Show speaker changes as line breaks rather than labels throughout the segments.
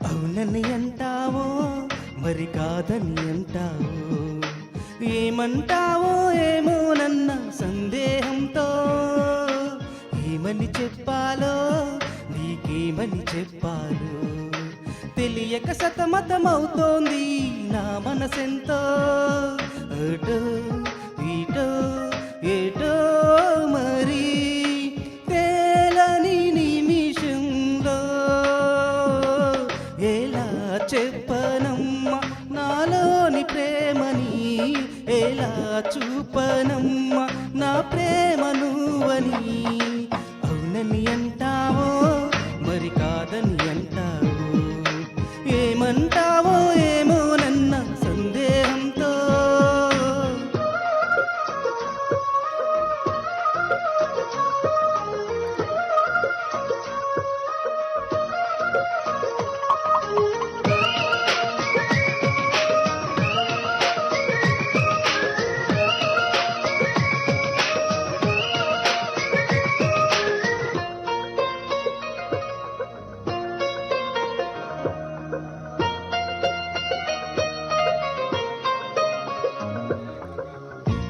అవునని అంటావో మరి కాదని అంటావో, ఏమంటావో ఏమోనన్న సందేహంతో, ఏమని చెప్పాలో నీకేమని చెప్పాలో తెలియక సతమతమవుతోంది నా మనసెంతో. అటో ఇటో ఏటో మరి తేలని నిమిషంలో ఎలా చెప్పనమ్మా నాలోని ప్రేమని, ఎలా చూపనమ్మా నా ప్రేమ నువ్వని. అవునని అంటావో మరి కాదని అంటావో, ఏమంటావో ఏమోనన్న సందేహంతో.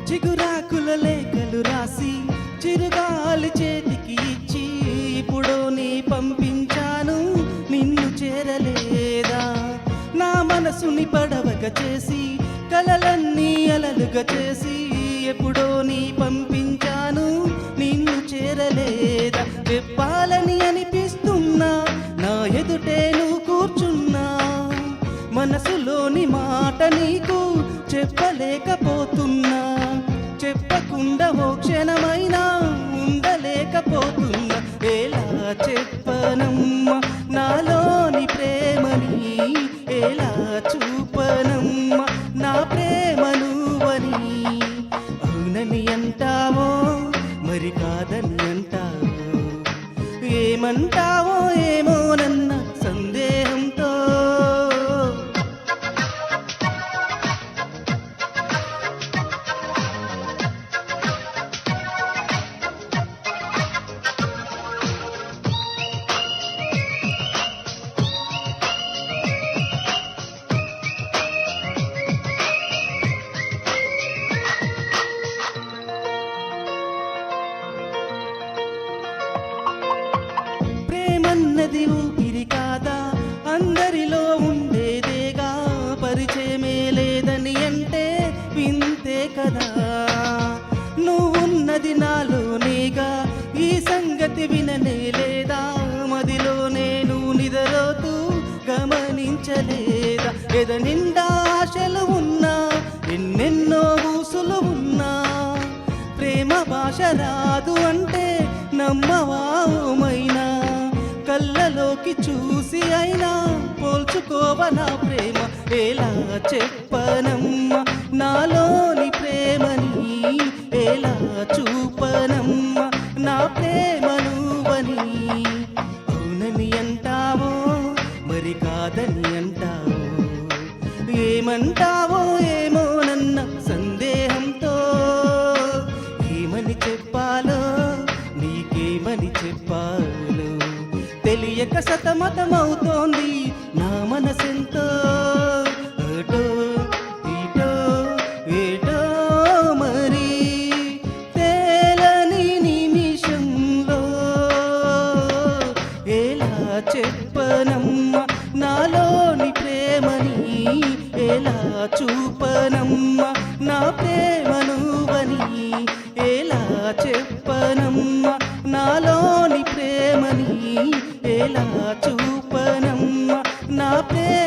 చిగురాకుల లేఖలు రాసి చిరుగాలి చేతికి ఇచ్చి ఇప్పుడు నీ పంపించాను, నిన్ను చేరలేదా? నా మనసుని పడవగా చేసి కలలన్నీ అలలుగా చేసి ఎప్పుడో నీ పంపించాను, నిన్ను చేరలేదా? చెప్పాలని అనిపిస్తున్నా నా ఎదుటే నువ్వు కూర్చున్నా, మనసులోని మాట నీకు చెప్పలేకపోతున్నా, చెప్పకుండా ఓ క్షణమైనా ఉండలేకపోతున్నా. ఎలా చెప్పనమ్మా నాలోని ప్రేమని, ఎలా చూపనమ్మా నా ప్రేమ నువ్వని. అవునని అంటావో మరి కాదని అంటావో, ఏమంటావో ఏమోనన్న సందేహంతో. ప్రేమన్నది ఊపిరి కాదా, అందరిలో ఉండేదేగా, పరిచయమే లేదని అంటే వింతే కదా. నువ్వున్నది నాలోనేగా, ఈ సంగతి విననే లేదా, మదిలో నేను నిదరోతూ గమనించలేదా? ఎద నిండా ఆశలు ఉన్నా, ఎన్నెన్నో ఊసులు ఉన్నా, ప్రేమ భాష రాదు అంటే నమ్మవామైనా, కళ్ళలోకి చూసి అయినా పోల్చుకోవ నా ప్రేమ. ఎలా చెప్పనమ్మా నాలోని ప్రేమని, ఎలా చూపనమ్మా నా ప్రేమ నువ్వని. అవునని అంటావో మరి కాదని అంటావో, ఏమంటావో ఏమోనన్న సందేహంతో. ఏమని చెప్పాలో నీకేమని చెప్పాలో తెలియక సతమతమవుతోంది నా మనసెంతో. అటో ఇటో ఏటో మరి తేలని నిమిషంలో ఎలా చెప్పనమ్మా నాలోని ప్రేమని, ఎలా చూపనమ్మా నా ప్రేమ నువ్వని. ఎలా చెప్పనమ్మా నాలోని ప్రేమని, ఎలా చూపనమ్మా నా ప్రేమ